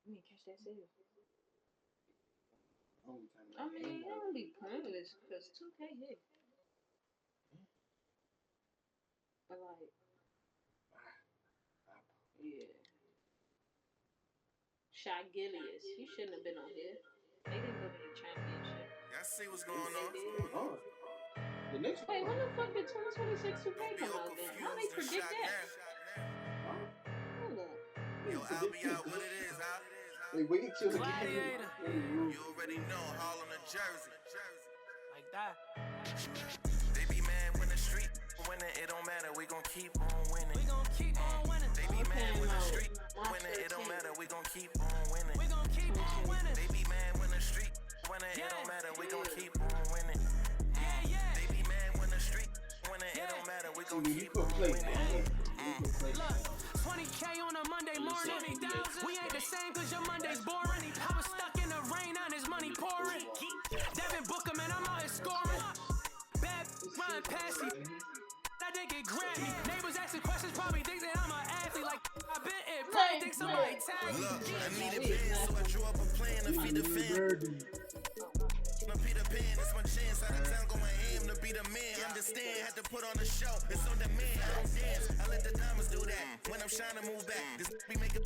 You mean catch that sale? I mean, it don't be pointless because 2K hit. But like, yeah. Shy Gillius, he shouldn't have been on here. They didn't go to the championship. I see what's going on. The next Wait, when the fuck did 2026 2K come out then? How they predict that? Hold up. Yo, I'll be out what it is, out. They wait till the Gladiator. You already know, Harlem and Jersey. Like that. They be mad when the street winning, it don't matter, we gon' keep on winning. We gon' keep on winning. They be mad when the street March winning, it don't 13th. matter, we gon' keep on winning. We gon' keep on winning. They be mad when the street winning, it don't matter, we gon' keep on winning. Yeah, yeah. They be mad when the street winning, it don't matter, we gon' you keep could on play. winning. Look, 20K on a Monday morning. We ain't the same cause your Monday's boring. I was stuck in the rain on his money pouring. Devin Booker, man, I'm out here scoring. Bad run passy. I did get Grammy. Neighbors asking questions, probably think that I'm an athlete. Like, I bet it, probably think somebody tagged me. Look, I needed pen, so I drew up a plan to feed the fan. I'm Peter Pan, it's my chance. Out of town going ham to be the man. Understand, had to put on a show. It's on demand. I don't dance. I let the diamonds do that. When I'm shining, move back. This be making.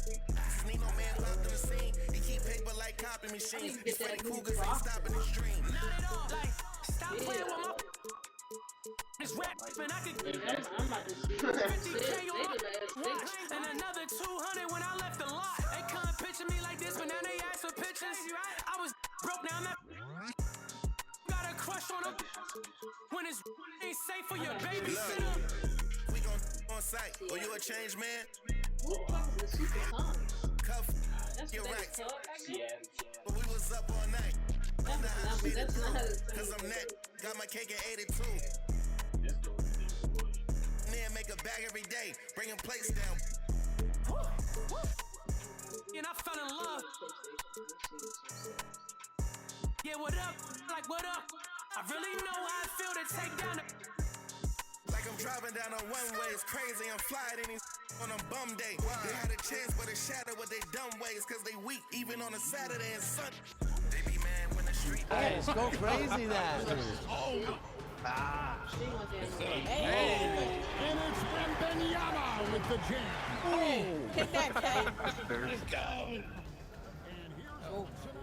Need no man locked in the scene. He keep paper like copy machines. These Freddy Cougars ain't stopping the stream. Not at all. Like, stop playing with my. This rap, man, I could get I'm about to see. 50K on my They watch and another 200 when I left the lot. They couldn't picture me like this, but now they ask for pictures. I was broke down that. Got a crush on him when it's ain't safe for your babysitter. We gon' on site. Or you a change man? Who the fuck is the Super Sonics? Cuff. That's You're what they right. was called back then? But we was up all night. That's not how it's Cause I'm net. Got my cake at 82. Then make a bag every day. Bringing plates down. And I fell in love. Yeah, what up? Like, what up? I really know how I feel to take down the. Like I'm driving down a one-way. It's crazy. I'm flying in these on a bum day. They had a chance, but it shattered with they dumb ways. Cause they weak even on a Saturday and Sunday. They be mad when the street. Hey, go crazy that. Hey, and it's Wembanyama with the jam. Hey, hit that, Kay. Let's go.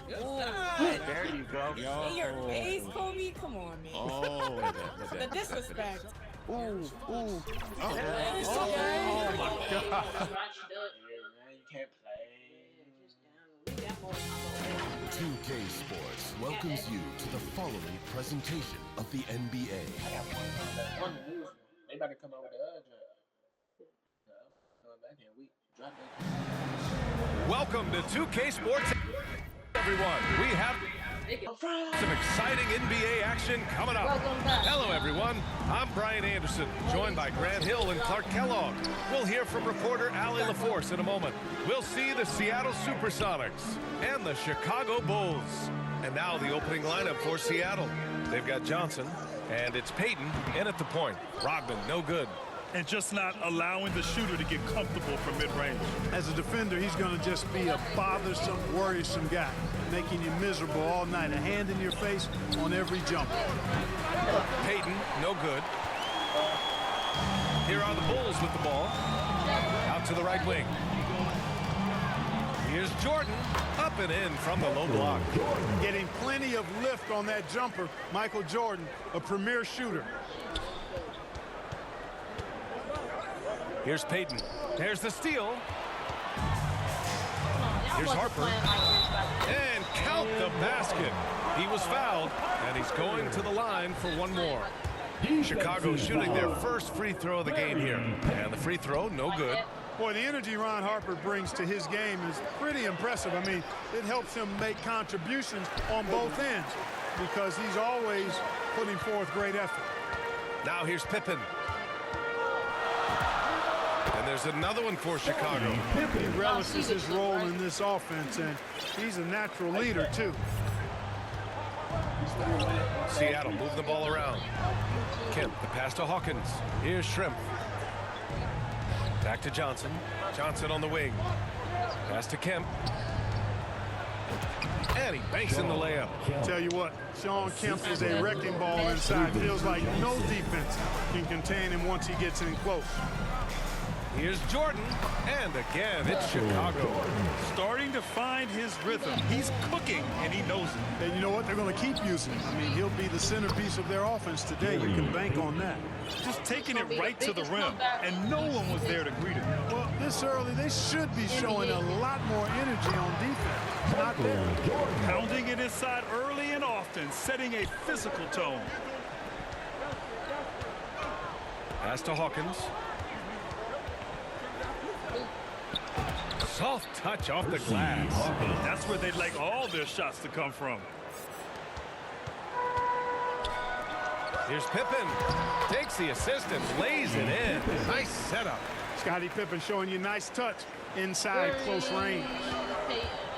There you go. In your face, Kobe? Come on, man. Oh, The disrespect. ooh. Oh my God. Scratched up. You can't play. Just down. We got more time. 2K Sports welcomes you to the following presentation of the NBA. They about to come out with the other joint. Coming back here, we drop that. Welcome to 2K Sports, everyone. We have some exciting NBA action coming up. Welcome back. Hello, everyone. I'm Brian Anderson, joined by Grant Hill and Clark Kellogg. We'll hear from reporter Allie LaForce in a moment. We'll see the Seattle Supersonics and the Chicago Bulls. And now the opening lineup for Seattle. They've got Johnson, and it's Payton in at the point. Rodman, no good. And just not allowing the shooter to get comfortable from mid-range. As a defender, he's going to just be a bothersome, worrisome guy, making you miserable all night, a hand in your face on every jump. Payton, no good. Here are the Bulls with the ball. Out to the right wing. Here's Jordan, up and in from the low block. Getting plenty of lift on that jumper, Michael Jordan, a premier shooter. Here's Payton. There's the steal. Here's Harper. And count the basket. He was fouled, and he's going to the line for one more. Chicago shooting their first free throw of the game here. And the free throw, no good. Boy, the energy Ron Harper brings to his game is pretty impressive. I mean, it helps him make contributions on both ends because he's always putting forth great effort. Now here's Pippen. And there's another one for Chicago. He relishes his role in this offense, and he's a natural leader, too. Seattle move the ball around. Kemp, the pass to Hawkins. Here's Shrimp. Back to Johnson. Johnson on the wing. Pass to Kemp. And he banks in the layup. Tell you what, Sean Kemp is a wrecking ball inside. Feels like no defense can contain him once he gets in close. Here's Jordan, and again, it's Chicago. Starting to find his rhythm. He's cooking, and he knows it. And you know what? They're going to keep using him. I mean, he'll be the centerpiece of their offense today. You can bank on that. Just taking it right to the rim, and no one was there to greet him. Well, this early, they should be showing a lot more energy on defense. It's not there. Pounding it inside early and often, setting a physical tone. Pass to Hawkins. Soft touch off the glass. That's where they'd like all their shots to come from. Here's Pippen. Takes the assist and lays it in. Nice setup. Scottie Pippen showing you nice touch inside close range.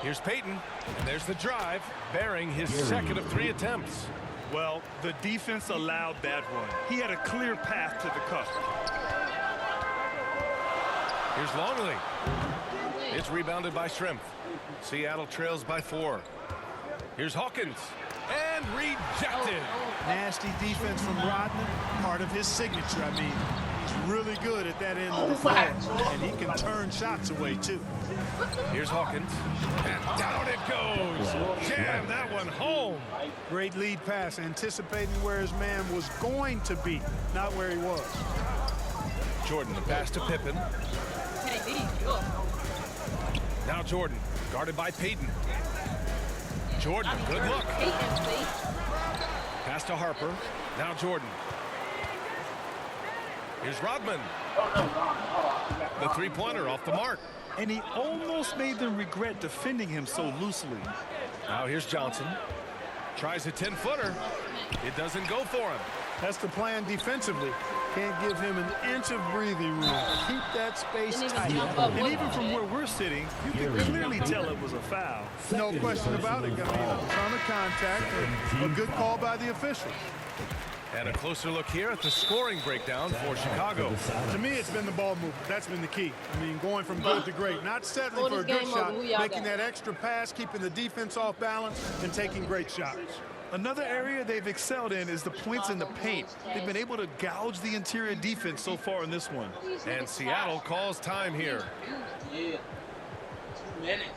Here's Payton. And there's the drive, bearing his second of 3 attempts. Well, the defense allowed that one. He had a clear path to the cup. Here's Longley. It's rebounded by Shrimp. Seattle trails by 4. Here's Hawkins. And rejected. Nasty defense from Rodman. Part of his signature. I mean, he's really good at that end of the floor. And he can turn shots away, too. Here's Hawkins. And down it goes. Jam that one home. Great lead pass, anticipating where his man was going to be, not where he was. Jordan, the pass to Pippen. Now Jordan, guarded by Payton. Jordan, good look. Pass to Harper. Now Jordan. Here's Rodman. The three-pointer off the mark. And he almost made them regret defending him so loosely. Now here's Johnson. Tries a 10-footer. It doesn't go for him. That's the plan defensively. Can't give him an inch of breathing room. Keep that space tight. And even from where we're sitting, you can clearly tell it was a foul. No question about it. I mean, a ton of contact and a good call by the officials. And a closer look here at the scoring breakdown for Chicago. To me, it's been the ball movement. That's been the key. I mean, going from good to great. Not settling for a good shot, making that extra pass, keeping the defense off balance, and taking great shots. Another area they've excelled in is the points in the paint. They've been able to gouge the interior defense so far in this one. And Seattle calls time here. Yeah. 2 minutes.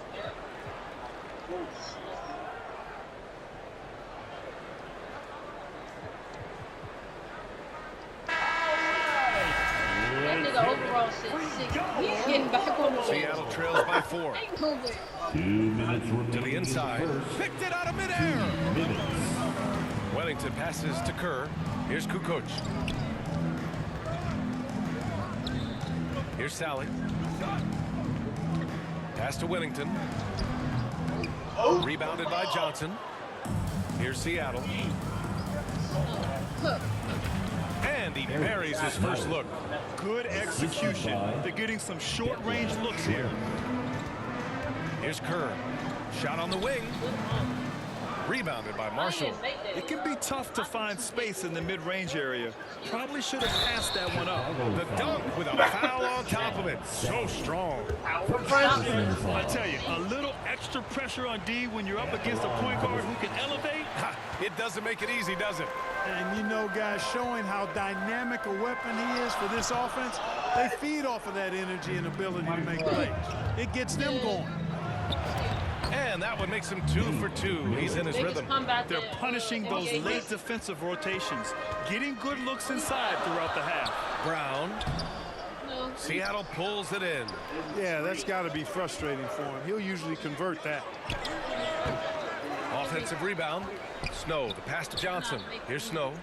That nigga overall said 6. He's getting back on the Seattle trails by 4. 2 minutes remaining. To the inside. Picked it out of midair. Wellington passes to Kerr. Here's Kukoc. Here's Sally. Pass to Wellington. Rebounded by Johnson. Here's Seattle. And he buries his first look. Good execution. They're getting some short-range looks here. Here's Kerr. Shot on the wing. Rebounded by Marshall. It can be tough to find space in the mid-range area. Probably should have passed that one up. The dunk with a foul on top of it. So strong. I tell you, a little extra pressure on D when you're up against a point guard who can elevate. It doesn't make it easy, does it? And you know, guys, showing how dynamic a weapon he is for this offense, they feed off of that energy and ability to make plays. It gets them going. And that one makes him 2 for 2. He's in his rhythm. They're punishing those late defensive rotations, getting good looks inside throughout the half. Brown. Seattle pulls it in. Yeah, that's got to be frustrating for him. He'll usually convert that. Offensive rebound. Snow, the pass to Johnson. Here's Snow.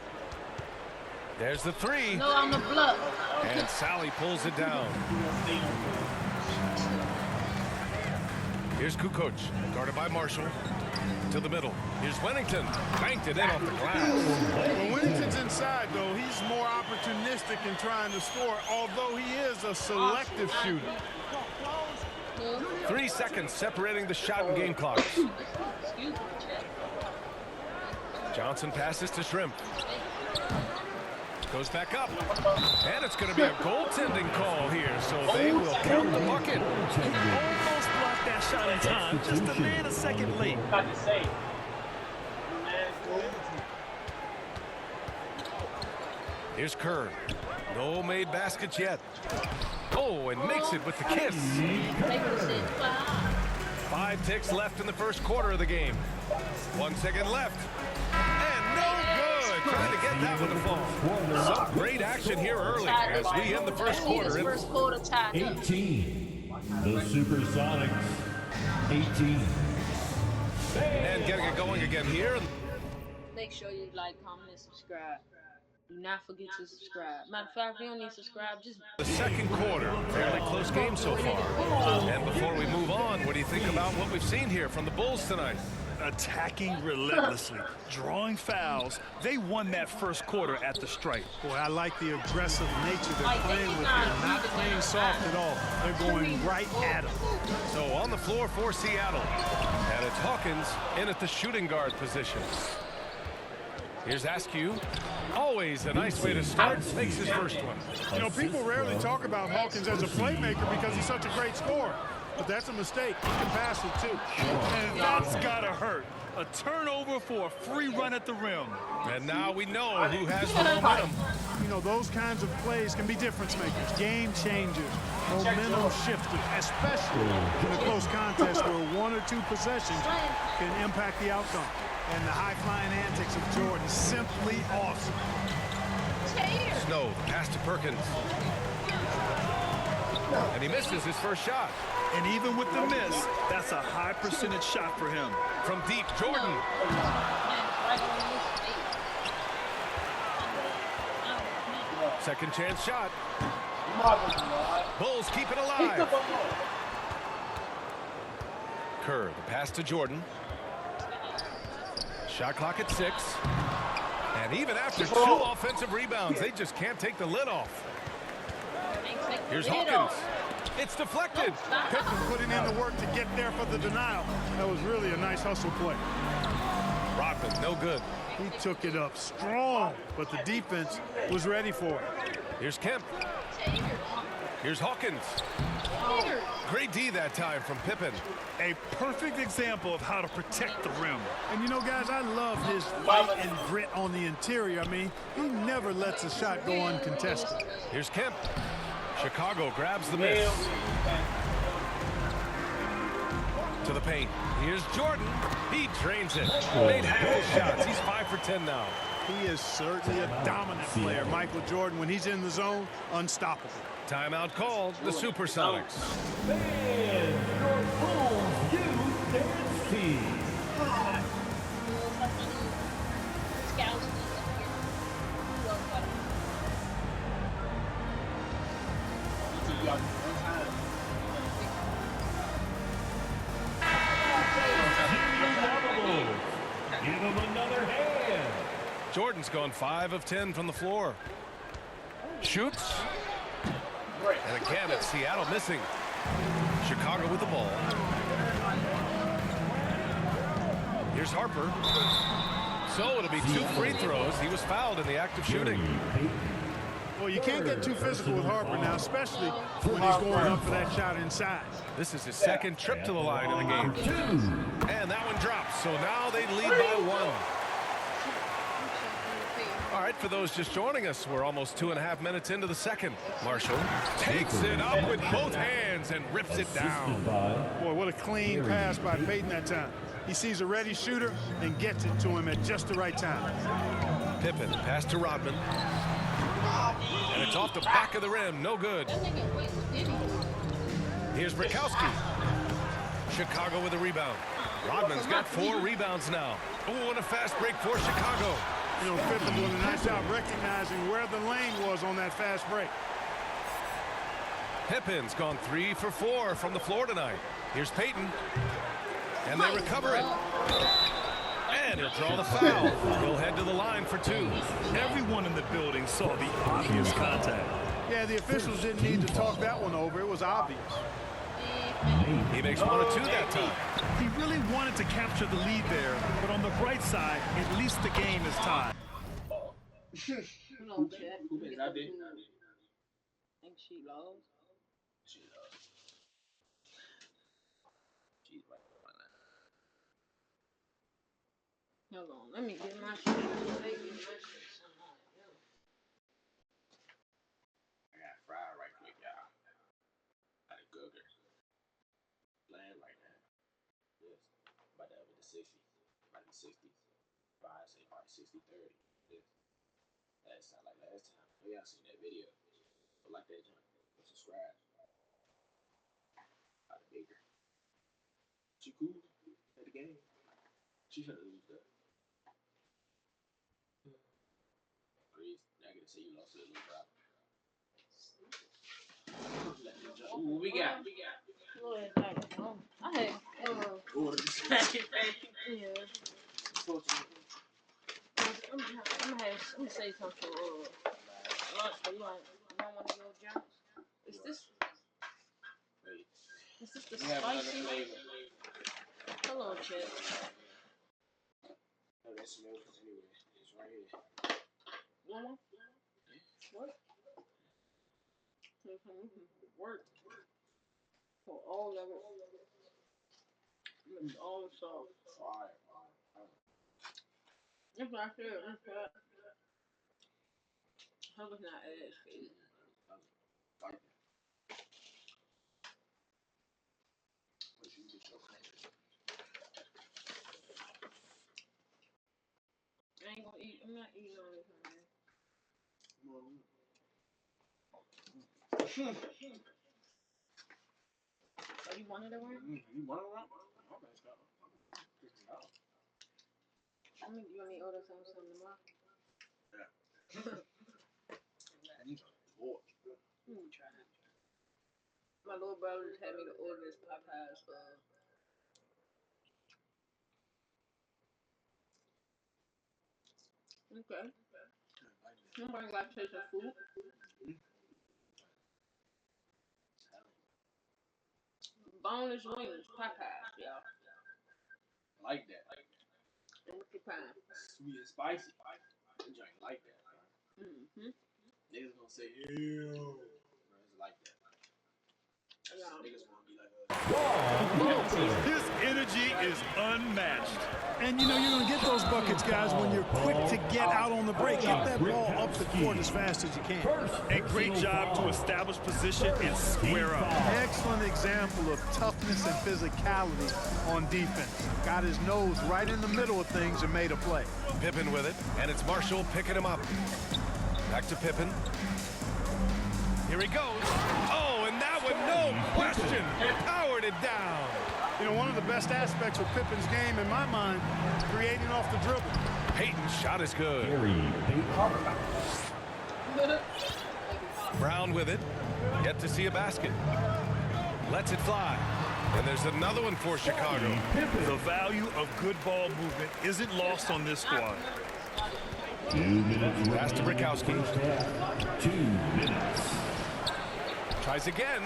There's the 3. No, on the bluff. And Sally pulls it down. Here's Kukoc, guarded by Marshall. To the middle. Here's Wellington. Banked it in off the glass. When Wellington's inside, though, he's more opportunistic in trying to score, although he is a selective shooter. 3 seconds separating the shot and game clocks. Johnson passes to Shrimp. Goes back up. And it's going to be a goaltending call here, so they will count the bucket. Almost blocked that shot in time, just a man a second late. About to say. Here's Kerr. No made baskets yet. Oh, and makes it with the kiss. 5 ticks left in the first quarter of the game. 1 second left. And no good. Trying to get that one to fall. Some great action here early as we end the first quarter. 18. The Supersonics. 18. And getting it going again here. Make sure you like, comment, and subscribe. Do not forget to subscribe. Matter of fact, if you don't need to subscribe, just... The second quarter, fairly close game so far. And before we move on, what do you think about what we've seen here from the Bulls tonight? Attacking relentlessly, drawing fouls. They won that first quarter at the stripe. Boy, I like the aggressive nature they're playing with here. Not playing soft at all. They're going right at them. So on the floor for Seattle. And it's Hawkins in at the shooting guard position. Here's Askew. Always a nice way to start. Makes his first one. You know, people rarely talk about Hawkins as a playmaker because he's such a great scorer. But that's a mistake. He can pass it, too. And that's gotta hurt. A turnover for a free run at the rim. And now we know who has the momentum. You know, those kinds of plays can be difference makers, game changers, momentum shifters, especially in a close contest where 1 or 2 possessions can impact the outcome. And the high-flying antics of Jordan, simply awesome. Snow, pass to Perkins. And he misses his first shot. And even with the miss, that's a high percentage shot for him. From deep, Jordan. Second chance shot. Bulls keep it alive. Kerr, the pass to Jordan. Shot clock at 6. And even after 2 offensive rebounds, they just can't take the lid off. Here's Hawkins. It's deflected. Pippen putting in the work to get there for the denial. That was really a nice hustle play. Rodman, no good. He took it up strong, but the defense was ready for it. Here's Kemp. Here's Hawkins. Great D that time from Pippen. A perfect example of how to protect the rim. And you know, guys, I love his fight and grit on the interior. I mean, he never lets a shot go uncontested. Here's Kemp. Chicago grabs the miss. To the paint. Here's Jordan. He drains it. Made half his shots. He's 5 for 10 now. He is certainly a dominant player. Michael Jordan, when he's in the zone, unstoppable. Timeout called. The Supersonics. And your Bulls youth dance team. Give him another hand. Jordan's gone 5 of 10 from the floor. Shoots. And again, it's Seattle missing. Chicago with the ball. Here's Harper. So it'll be 2 free throws. He was fouled in the act of shooting. Well, you can't get too physical with Harper now, especially when he's going up for that shot inside. This is his second trip to the line in the game. And that one drops. So now they lead by 1. All right, for those just joining us, we're almost 2.5 minutes into the second. Marshall takes it up with both hands and rips it down. Boy, what a clean pass by Payton that time. He sees a ready shooter and gets it to him at just the right time. Pippen, pass to Rodman. And it's off the back of the rim, no good. Here's Brzykowski. Chicago with a rebound. Rodman's got 4 rebounds now. Oh, and a fast break for Chicago. You know, Pippen doing a nice job recognizing where the lane was on that fast break. Pippen's gone 3 for 4 from the floor tonight. Here's Payton. And they recover it. And he'll draw the foul. He'll head to the line for 2. Everyone in the building saw the obvious contact. Yeah, the officials didn't need to talk that one over. It was obvious. He makes 1 of 2 that time. He really wanted to capture the lead there, but on the bright side, at least the game is tied. Who is I did? Think she lost. Hold on, let me get my shit. They get my shit somehow. I got fried right quick, y'all. Got a googer. Land right now. Yes. About to have it to 60. About to be 60. Say probably 60-30. Yes. That sound like last time. Oh, y'all seen that video. But like that junk. Subscribe. Out of Baker. She cool at the game. She finna lose that. Grease. Now I get to see you lost to the little problem. Ooh, we got. Lord, I had, Order the same thing. yeah. I'm gonna say something. Lunch, but you don't want to go Jones? Is this? Wait. Is this the You have another spicy? flavor. Hello, Chip. No, that smells anyway. It's right here. One more? What? Work. For all of it. It's all the sauce. Fire. That's what I said. That's what. I was not asking. Like that. What you get your country? I ain't gonna eat. I'm not eating all this, man. Oh, you wanted it right? You want it right? You want me to order something tomorrow? Yeah. Let me try it. My little brother just had me to order this Popeyes. Okay. Nobody like tasting food. Boneless wings, Popeyes, y'all. Like that. And with the pie. Sweet and spicy. That joint like that. Niggas gonna say, ew. It's like that. Niggas wanna be like His energy is unmatched. And you know you're going to get those buckets, guys, when you're quick to get out on the break. Get that ball up the court as fast as you can. A great job to establish position and square up. Excellent example of toughness and physicality on defense. Got his nose right in the middle of things and made a play. Pippen with it, and it's Marshall picking him up. Back to Pippen. Here he goes. Oh, and that one, no question, powered it down. You know, one of the best aspects of Pippen's game, in my mind, is creating off the dribble. Peyton's shot is good. Brown with it. Yet to see a basket. Lets it fly. And there's another one for Chicago. The value of good ball movement isn't lost on this squad. 2 minutes. Pass to Brikowski. 2 minutes. Tries again.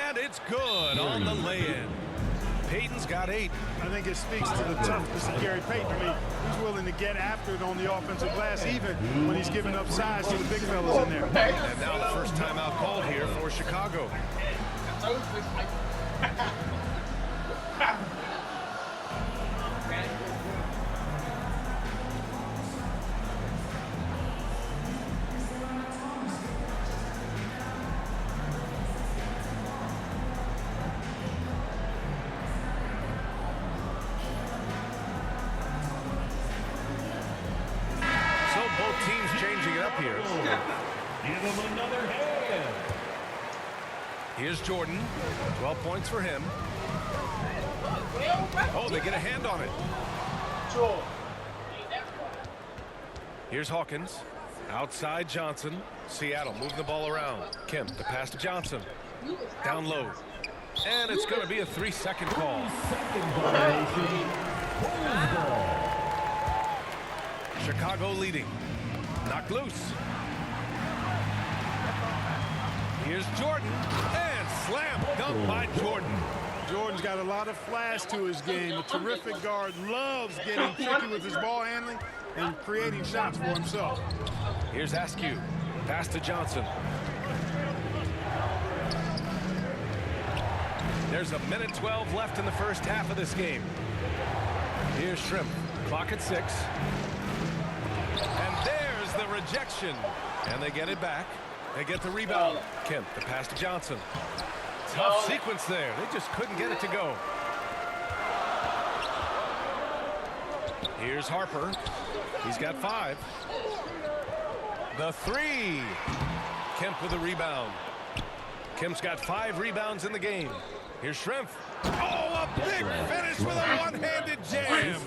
And it's good on the lay-in. Peyton's got 8. I think it speaks to the toughness of Gary Payton. I mean, he's willing to get after it on the offensive glass, even when he's giving up size to the big fellas in there. And now the first timeout called here for Chicago. Here. Give him another hand. Here's Jordan. 12 points for him. Oh, they get a hand on it. Here's Hawkins. Outside Johnson. Seattle moving the ball around. Kemp, the pass to Johnson. Down low. And it's going to be a 3-second call. Chicago leading. Knocked loose. Here's Jordan, and slam dunk by Jordan. Jordan's got a lot of flash to his game. A terrific guard, loves getting tricky with his ball handling and creating shots for himself. Here's Askew, pass to Johnson. There's a minute 12 left in the first half of this game. Here's Shrimp, Clock at 6. And there's the rejection. And they get it back. They get the rebound. Kemp, the pass to Johnson. Tough sequence there. They just couldn't get it to go. Here's Harper. He's got 5. The 3. Kemp with a rebound. Kemp's got 5 rebounds in the game. Here's Schrempf. Oh, a big finish with a one-handed jam.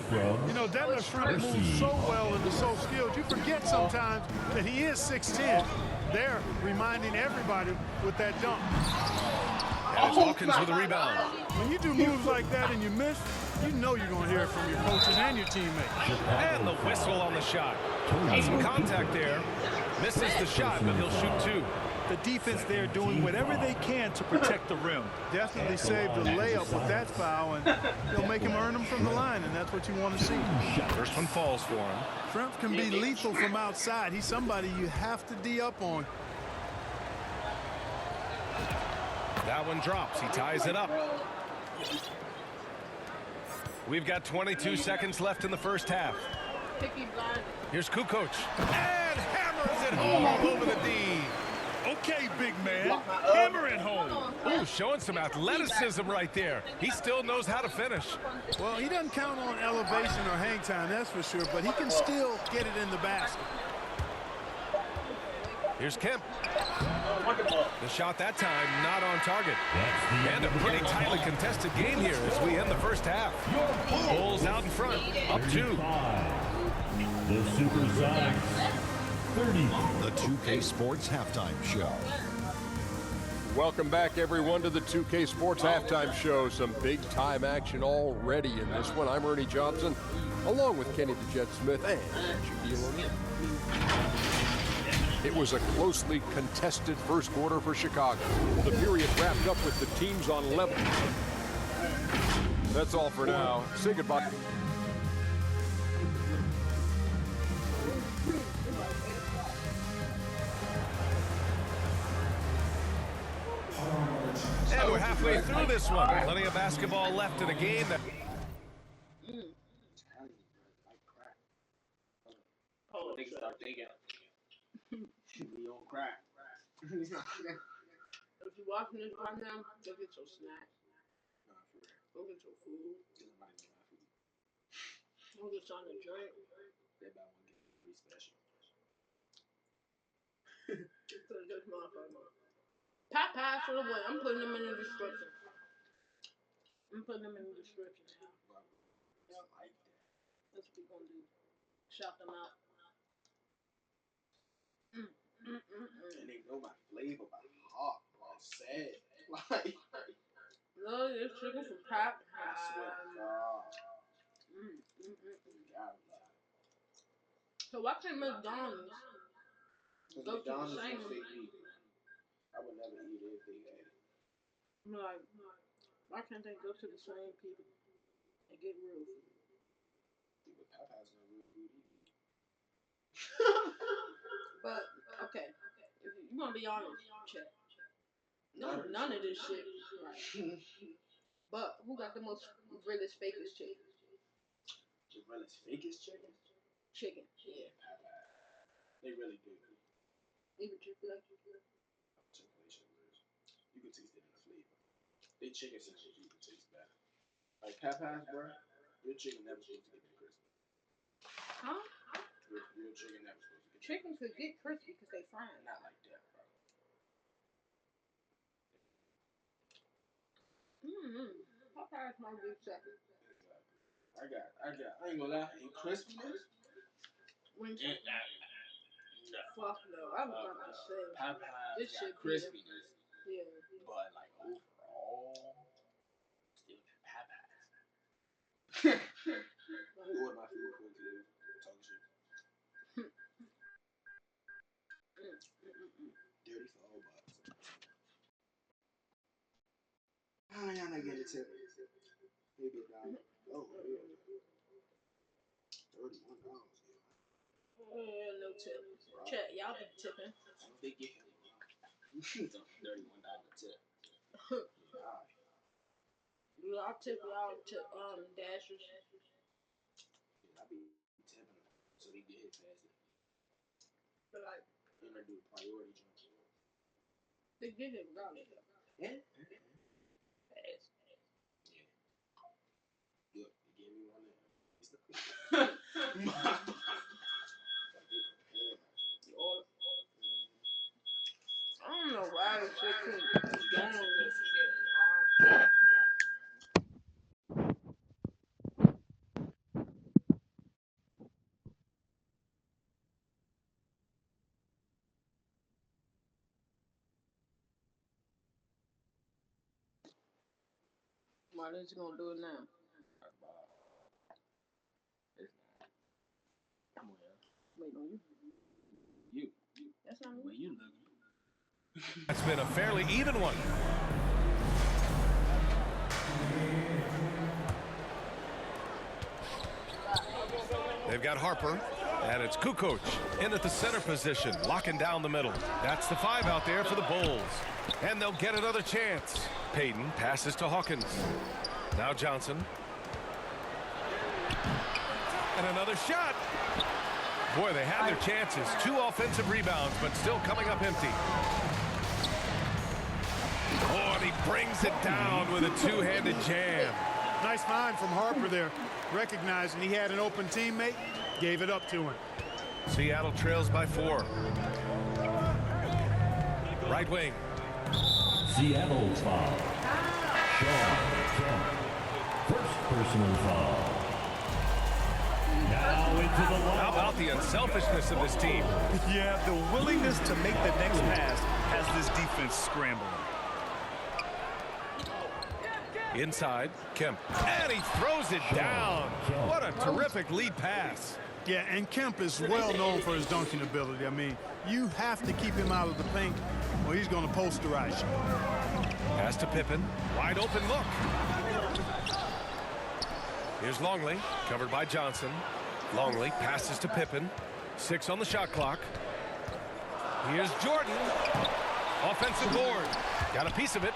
You know, Detlef Schrempf moves so well and is so skilled. You forget sometimes that he is 6'10". They're reminding everybody with that dunk. And it's Hawkins with a rebound. When you do moves like that and you miss, you know you're going to hear it from your coaches and your teammates. And the whistle on the shot. Got some contact there. Misses the shot, but he'll shoot 2. The defense there doing whatever they can to protect the rim. Definitely saved the layup with that foul, and they'll make him earn them from the line, and that's what you want to see. First one falls for him. Schrempf can be lethal from outside. He's somebody you have to D up on. That one drops. He ties it up. We've got 22 seconds left in the first half. Here's Kukoc. And hammers it home over the D. Okay, big man. Hammer it home. Ooh, showing some athleticism right there. He still knows how to finish. Well, he doesn't count on elevation or hang time, that's for sure, but he can still get it in the basket. Here's Kemp. The shot that time not on target. And a pretty tightly contested game here as we end the first half. Bulls out in front, up 2. The Supersonics, 30. The 2K Sports Halftime Show. Welcome back, everyone, to the 2K Sports Halftime Show. Some big-time action already in this one. I'm Ernie Johnson, along with Kenny the Jet Smith and Shaquille O'Neal. It was a closely contested first quarter for Chicago. The period wrapped up with the teams on level. That's all for now. Say goodbye. And we're halfway through this one. Plenty of basketball left in a game that... Oh, niggas start thinking. We on crack. If you're watching this right now, go get your snacks. Go get your food. Go get something to drink. They about to get free special. This motherfucker. Pop pies for the win. I'm putting them in the description. Yep. That's what we're gonna do. Shout them out. And they know my flavor by heart, bro. It's sad. Like, no, it's chicken from Pop Pie. I swear to God. So why can't McDonald's go to the same? I would never eat it if they had it. Like, why can't they go to the same people and get real food? But Popeye's not real food either. But okay, if you want to be honest, check. None of this shit is right. But who got the most realest, fakest chicken? The realest, fakest chicken? Chicken, yeah. Popeye. They really do. Even Chick-fil-A. Chick-fil-A chicken is. You can taste it in the flavor. They chicken sandwich you can taste better. Like Popeyes, bro. Your chicken never supposed to get that crispy. Huh? Real chicken never supposed to get. Chicken could get crispy because they frying. Not like that, bro. Popeye's my big second. I ain't gonna lie, in crispiness. Fuck no, I was about to say. Popeye's This got shit crispiness. Yeah. But like overall, still Popeyes. Order my food quick, dude. Talking shit. $34. Y'all not getting a tip. Maybe $1. Oh, yeah. $31. No tip. Check, y'all be tipping. They get him. $31 tip. I'll tip y'all tip Dashers. Yeah, I be tipping him, so he get hit past it. But like, And I do a priority jump. they did it regardless. Yeah. Look, he gave me one there. I don't know why this shit couldn't keep going with this shit. Why are you gonna do it now? Come on, yeah. Wait on you. You. That's not The me. way you look. That's been a fairly even one. They've got Harper, and it's Kukoc in at the center position, locking down the middle. That's the 5 out there for the Bulls. And they'll get another chance. Payton passes to Hawkins. Now Johnson. And another shot. Boy, they had their chances. 2 offensive rebounds, but still coming up empty. Oh, and he brings it down with a two-handed jam. Nice find from Harper there. Recognizing he had an open teammate, gave it up to him. Seattle trails by 4. Right wing. Seattle foul. Sean Kemp. First personal foul. Now into the line. How about the unselfishness of this team? Yeah, the willingness to make the next pass has this defense scrambling. Inside, Kemp. And he throws it down. What a terrific lead pass. Yeah, and Kemp is well known for his dunking ability. I mean, you have to keep him out of the paint or he's going to posterize you. Pass to Pippen. Wide open look. Here's Longley, covered by Johnson. Longley passes to Pippen. 6 on the shot clock. Here's Jordan. Offensive board. Got a piece of it.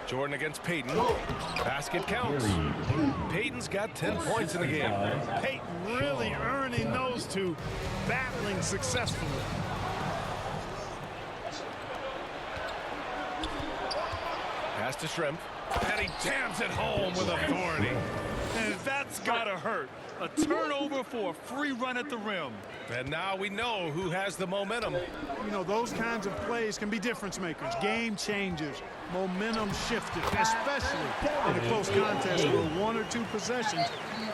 Jordan against Payton. Basket counts. Payton's got 10 points in the game. Payton really earning those two, battling successfully. Pass to Shrimp. And he jams it home with authority. And that's gotta hurt. A turnover for a free run at the rim. And now we know who has the momentum. You know, those kinds of plays can be difference makers, game changers, momentum shifters, especially in a close contest where 1 or 2 possessions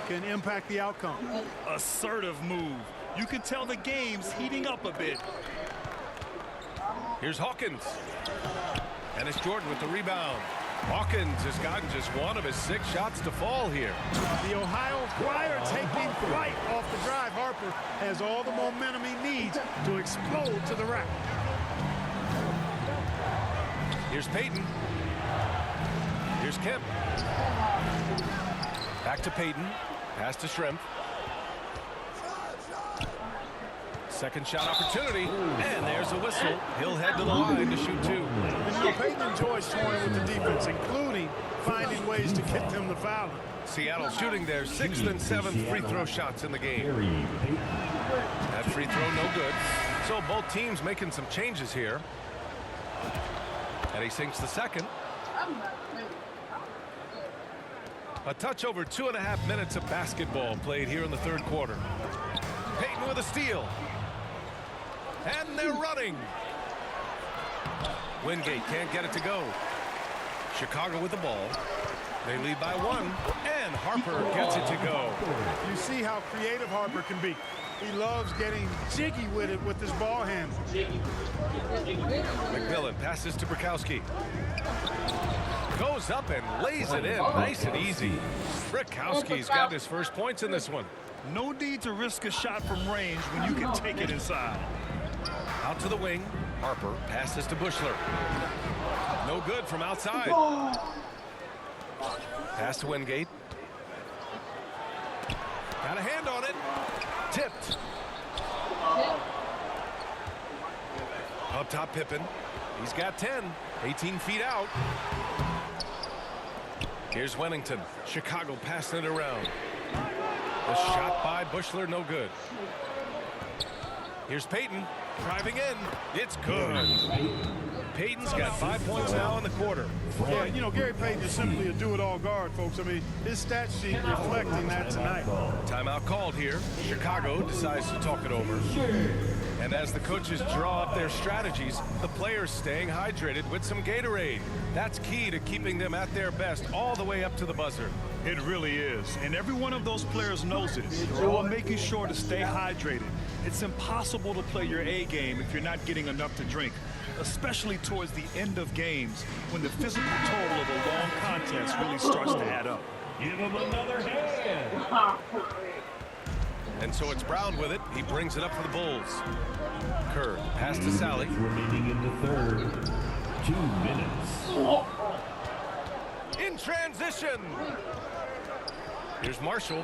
can impact the outcome. Assertive move. You can tell the game's heating up a bit. Here's Hawkins. And it's Jordan with the rebound. Hawkins has gotten just 1 of his 6 shots to fall here. The Ohio Flyer taking flight off the drive. Harper has all the momentum he needs to explode to the rack. Here's Payton. Here's Kemp. Back to Payton. Pass to Shrimp. Second shot opportunity, and there's a whistle. He'll head to the line to shoot 2. And you know, Payton enjoys toying with the defense, including finding ways to get them to foul him. Seattle shooting their 6th and 7th free throw shots in the game. That free throw no good. So both teams making some changes here. And he sinks the second. A touch over 2.5 minutes of basketball played here in the 3rd quarter. Payton with a steal. And they're running. Wingate can't get it to go. Chicago with the ball. They lead by 1, and Harper gets it to go. You see how creative Harper can be. He loves getting jiggy with it with his ball handle. McMillan passes to Bukowski. Goes up and lays it in nice and easy. Bukowski's got his first points in this one. No need to risk a shot from range when you can take it inside. Out to the wing. Harper passes to Bushler. No good from outside. Pass to Wingate. Got a hand on it. Tipped. Up top, Pippen. He's got 10. 18 feet out. Here's Wennington. Chicago passing it around. The shot by Bushler, no good. Here's Payton driving in. It's good. Payton's got 5 points now in the quarter. Yeah, you know, Gary Payton is simply a do-it-all guard, folks. I mean, his stat sheet reflecting that tonight. Timeout called here. Chicago decides to talk it over. And as the coaches draw up their strategies, the players staying hydrated with some Gatorade. That's key to keeping them at their best all the way up to the buzzer. It really is. And every one of those players knows it. They're all making sure to stay hydrated. It's impossible to play your A game if you're not getting enough to drink, especially towards the end of games when the physical toll of a long contest really starts to add up. Give him another hand. And so it's Brown with it. He brings it up for the Bulls. Kerr, pass to Sally. Remaining in the third. 2 minutes. In transition. Here's Marshall.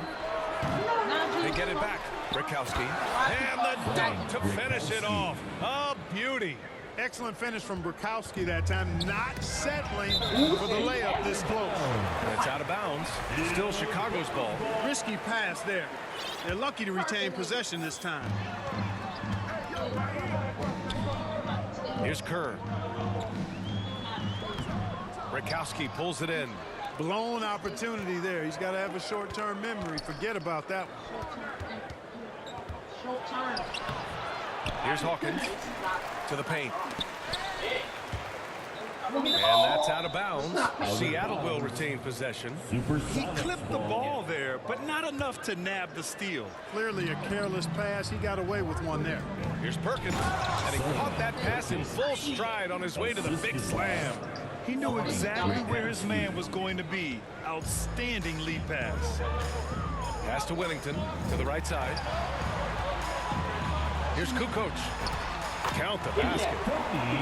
They get it back. Brickowski. And the dunk to finish it off. A beauty. Excellent finish from Brickowski that time, not settling for the layup this close. And it's out of bounds. Still Chicago's ball. Risky pass there. They're lucky to retain possession this time. Here's Kerr. Brickowski pulls it in. Blown opportunity there. He's got to have a short-term memory. Forget about that one. Here's Hawkins to the paint. And that's out of bounds. Seattle will retain possession. He clipped the ball there, but not enough to nab the steal. Clearly a careless pass. He got away with one there. Here's Perkins, and he caught that pass in full stride on his way to the big slam. He knew exactly where his man was going to be. Outstanding lead pass. Pass to Wennington to the right side. Here's Kukoc. Count the basket.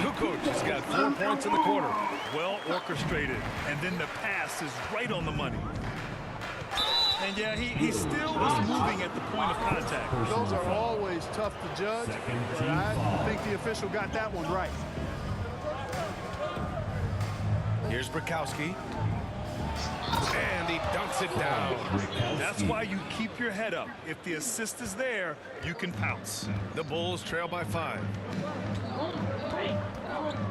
Kukoc has got 4 points in the quarter. Well orchestrated, and then the pass is right on the money. And yeah, he still was moving at the point of contact. Those are always tough to judge, but I think the official got that one right. Here's Brickowski. And he dunks it down. That's why you keep your head up. If the assist is there, you can pounce. The Bulls trail by 5.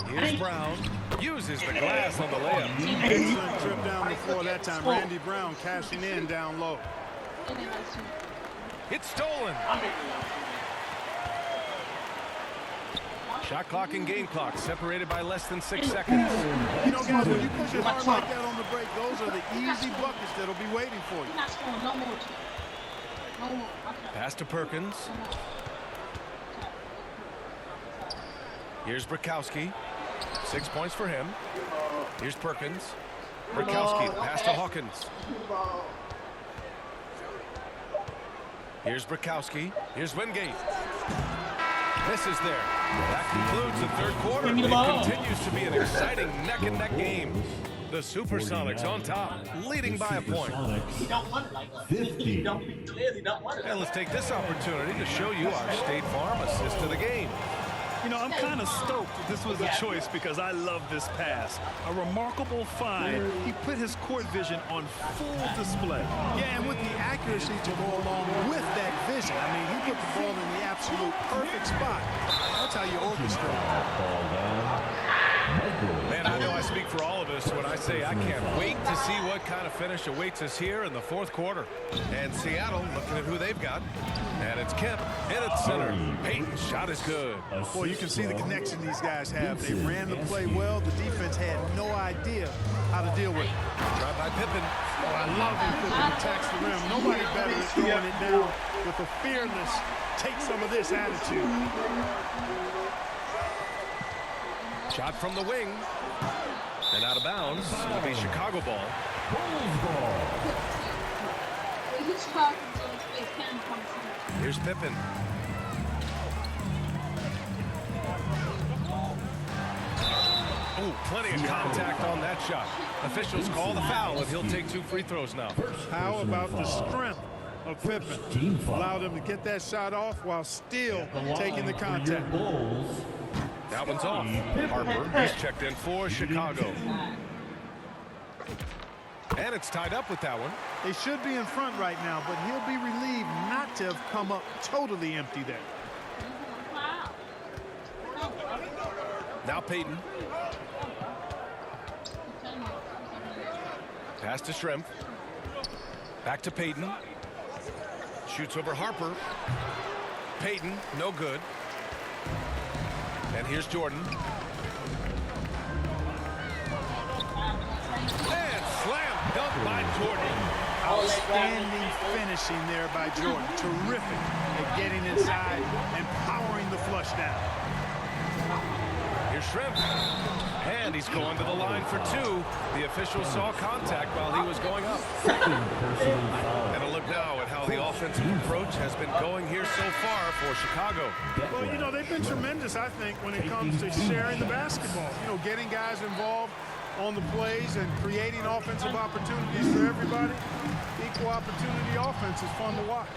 Here's Brown. Uses the glass on the layup. Excellent trip down the floor that time. Randy Brown cashing in down low. It's stolen. Shot clock and game clock separated by less than 6 seconds. You know, guys, when you push it hard like that on the break, those are the easy buckets that'll be waiting for you. Pass to Perkins. Here's Brickowski. 6 points for him. Here's Perkins. Brickowski, pass to Hawkins. Here's Brickowski. Here's Wingate. Misses there. That concludes the third quarter. It continues to be an exciting neck-and-neck game. The Supersonics on top, leading by a point. 50. And let's take this opportunity to show you our State Farm assist to the game. You know, I'm kind of stoked that this was a choice because I love this pass. A remarkable find. He put his court vision on full display. Yeah, and with the accuracy to go along with that vision. I mean, he put the ball in the absolute perfect spot. That's how you orchestrate. Man, I know I speak for all of us when I say I can't wait to see what kind of finish awaits us here in the fourth quarter. And Seattle looking at who they've got. And it's Kemp in at center. Payton's shot is good. Boy, you can see the connection these guys have. They ran the play well. The defense had no idea how to deal with it. Drive by Pippen. Oh, I love when Pippen attacks the rim. Nobody better at throwing it down with a fearless, take some of this attitude. Shot from the wing. And out of bounds. It'll be Chicago ball. Here's Pippen. Oh, plenty of contact on that shot. Officials call the foul, and he'll take 2 free throws now. How about the strength of Pippen? Allowed him to get that shot off while still taking the contact. That one's off. Harper is checked in for Chicago. And it's tied up with that one. They should be in front right now, but he'll be relieved not to have come up totally empty there. Now Payton. Pass to Shrimp. Back to Payton. Shoots over Harper. Payton, no good. And here's Jordan. And slam dunk by Jordan. Outstanding finishing there by Jordan. Terrific at getting inside and powering the flush down. Here's Shrimp. And he's going to the line for two. The official saw contact while he was going up. And a look now at how the offensive approach has been going here so far for Chicago. Well, you know, they've been tremendous, I think, when it comes to sharing the basketball. You know, getting guys involved on the plays and creating offensive opportunities for everybody. Equal opportunity offense is fun to watch.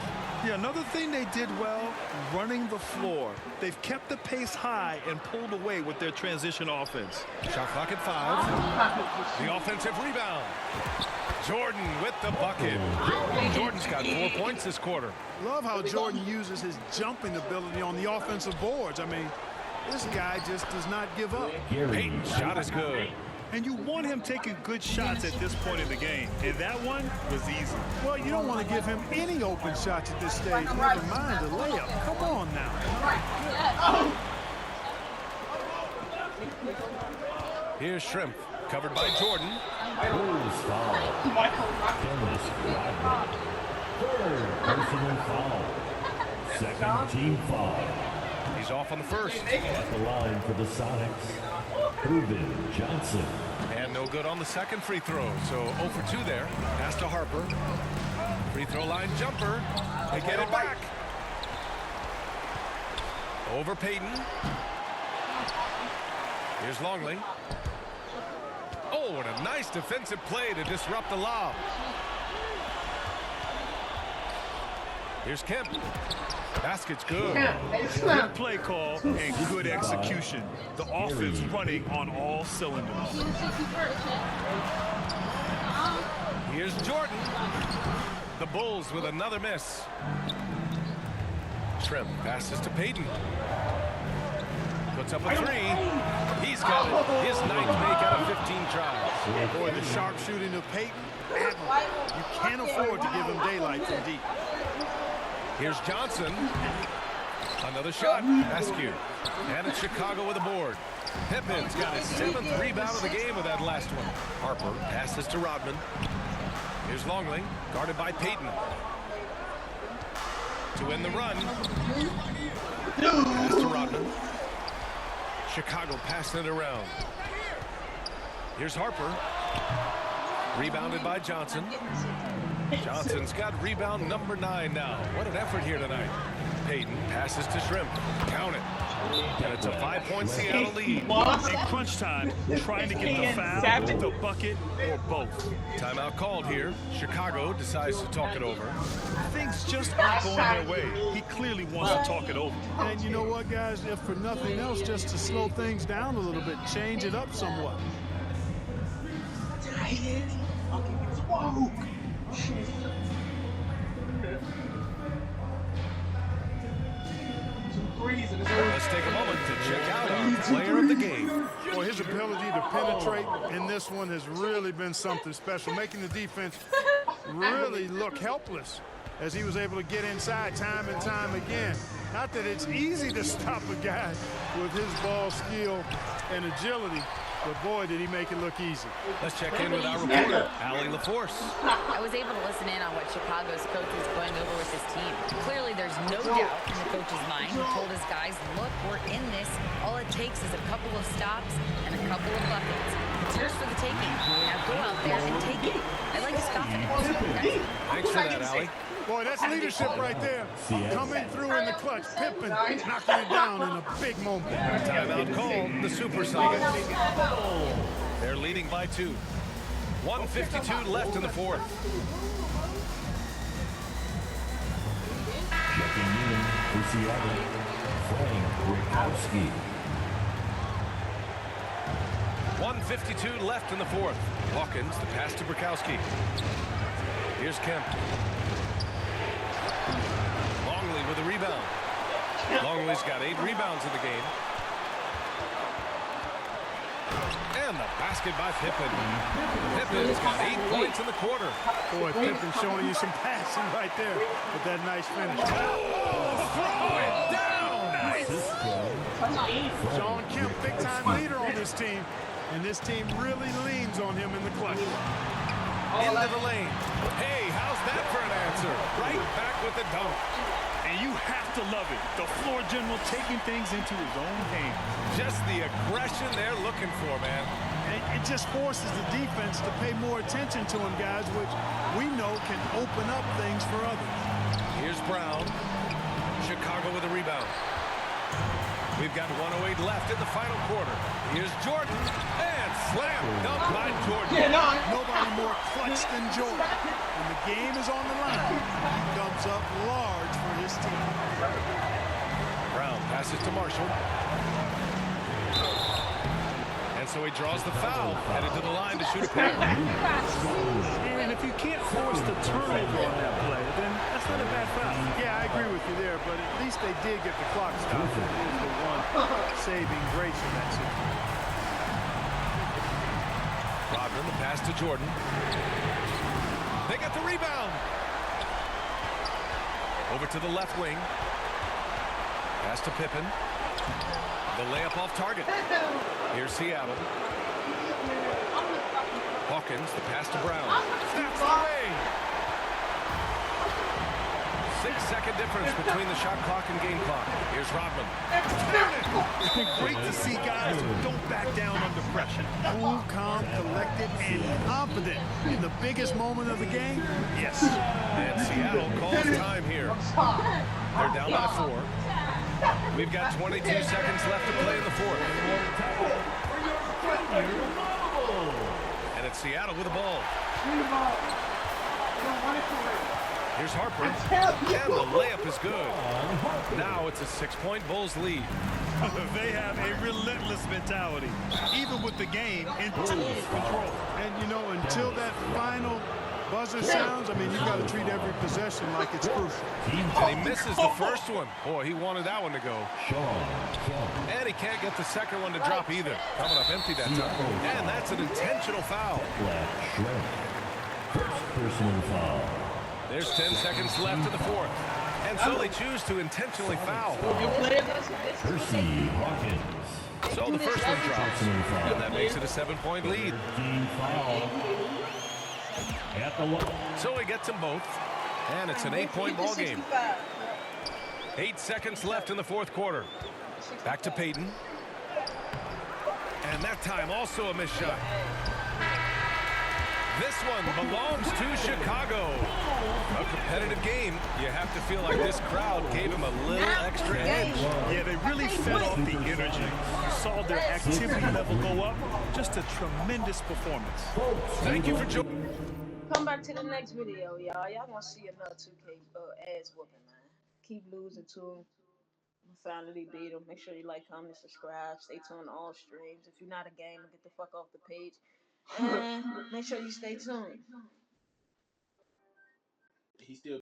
Yeah, another thing they did well, running the floor. They've kept the pace high and pulled away with their transition offense. Shot clock at 5. The offensive rebound. Jordan with the bucket. Jordan's got 4 points this quarter. Love how Jordan uses his jumping ability on the offensive boards. I mean, this guy just does not give up. Payton's shot is good. And you want him taking good shots at this point in the game. And that one was easy. Well, you don't want to give him any open shots at this stage. Never mind a layup. Come on now. Here's Shrimp, covered by Jordan. Bulls foul. Dennis Rodman. Third personal foul. Second team foul. He's off on the first. At the line for the Sonics, Reuben Johnson. And no good on the second free throw. So 0 for 2 there. Pass to Harper. Free throw line jumper. They get it back. Over Payton. Here's Longley. Oh, what a nice defensive play to disrupt the lob. Here's Kemp. Basket's good. Good play call and good execution. The offense running on all cylinders. Here's Jordan. The Bulls with another miss. Shrimp passes to Payton. Puts up a 3. He's got it. His 9th make out of 15 tries. Boy, the sharp shooting of Payton, admirable. You can't afford to give him daylight from deep. Here's Johnson. Another shot. Askew. And it's Chicago with a board. Pippin's got his 7th rebound of the game with that last one. Harper passes to Rodman. Here's Longley, guarded by Payton. To win the run. Pass to Rodman. Chicago passing it around. Here's Harper. Rebounded by Johnson. Johnson's got rebound number 9 now. What an effort here tonight. Payton passes to Shrimp. Count it. And it's a 5-point Seattle lead. In crunch time, trying to get the foul, the bucket, or both. Timeout called here. Chicago decides to talk it over. Things just aren't going their way. He clearly wants to talk it over. And you know what, guys? If for nothing else, just to slow things down a little bit, change it up somewhat. Let's take a moment to check out our player of the game. Well, his ability to penetrate in this one has really been something special, making the defense really look helpless as he was able to get inside time and time again. Not that it's easy to stop a guy with his ball skill and agility, but boy, did he make it look easy. Let's check in with our reporter, Allie LaForce. I was able to listen in on what Chicago's coach was going over with his team. Clearly, there's no doubt in the coach's mind. He told his guys, look, we're in this. All it takes is a couple of stops and a couple of buckets. It's yours for the taking. Now go out there and take it. I like his confidence. Thanks for that, Allie. Boy, that's leadership right there. Coming through in the clutch. Pippen knocking it down in a big moment. Timeout called. The Supersonics. They're leading by 2. 1:52 left in the fourth. Checking in for Seattle, Frank Rikowski. 1:52 left in the fourth. Hawkins, the pass to Brokowski. Here's Kemp. Longley with a rebound. Longley's got 8 rebounds in the game. And the basket by Pippen. Pippen's got 8 points in the quarter. Boy, Pippen showing you some passing right there with that nice finish. Throw it down! Nice! Sean Kemp, big-time leader on this team, and this team really leans on him in the clutch. Into the lane. Hey, how's that for an answer? Right back with the dunk. And you have to love it. The floor general taking things into his own hands. Just the aggression they're looking for, man. And it just forces the defense to pay more attention to him, guys, which we know can open up things for others. Here's Brown. Chicago with a rebound. We've got 1:08 left in the final quarter. Here's Jordan. And slam dunk by Jordan. Nobody more clutch than Jordan. When the game is on the line, he comes up large for his team. Brown passes to Marshall. And so he draws the foul, headed to the line to shoot a pair. And if you can't force the turnover on that play, then that's not a bad foul. Yeah, I agree with you there, but at least they did get the clock stopped. It is the one saving grace in that situation. Rodman, the pass to Jordan. They get the rebound. Over to the left wing. Pass to Pippen. The layup off target. Here's Seattle. Hawkins, the pass to Brown. Snaps away. 6-second difference between the shot clock and game clock. Here's Rodman. It's been great to see guys who don't back down under pressure. Cool, calm, collected, and confident in the biggest moment of the game. Yes. And Seattle calls time here. They're down by 4. We've got 22 seconds left to play in the fourth. And it's Seattle with the ball. Here's Harper. And the layup is good. Now it's a 6-point Bulls lead. They have a relentless mentality, even with the game in total control. And, you know, until that final buzzer sounds, I mean, you've got to treat every possession like it's crucial. And he misses the first one. Boy, he wanted that one to go. And he can't get the second one to drop either. Coming up empty that time. And that's an intentional foul. First personal foul. There's 10 seconds left in the fourth. And so they choose to intentionally foul. Percy Hawkins. So the first one drops. And that makes it a 7-point lead. At the line. So he gets them both. And it's an 8-point ball game. 8 seconds left in the fourth quarter. Back to Payton. And that time also a missed shot. This one belongs to Chicago. A competitive game. You have to feel like this crowd gave him a little extra edge. Yeah, they really fed off the energy. You saw their activity level go up. Just a tremendous performance. Thank you for joining. Come back to the next video, y'all. Y'all gonna see another 2K ass whooping, man. Keep losing to them. Finally beat them. Make sure you like, comment, subscribe. Stay tuned to all streams. If you're not a gamer, get the fuck off the page. And make sure you stay tuned. He still